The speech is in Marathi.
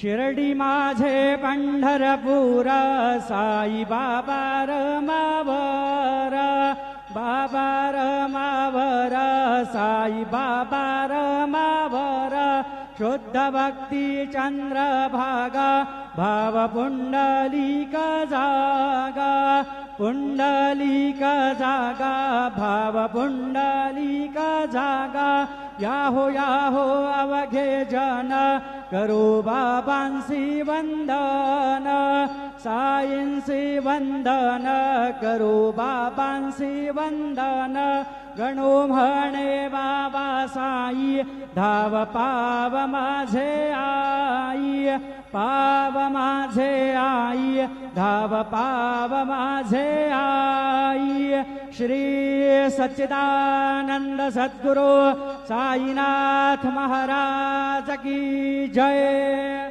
शिर्डी माझे पंढरपूर साई बाबा रमावर बाबा रमावर साई बाबा रमावर शुद्ध भक्ती चंद्रभागा भाव पुंडलिक जागा पुंडलिक जागा भाव पुंडलिक जागा याहो याहो अवघे जन करो बाबांसी वंदन साईंसी वंदन करो बाबांसी वंदन गणो म्हणे बाबा साई धाव पाव माझे आई पाव माझे आई धाव पाव माझे आई श्री सच्चिदानंद सद्गुरु साईनाथ महाराज की जय।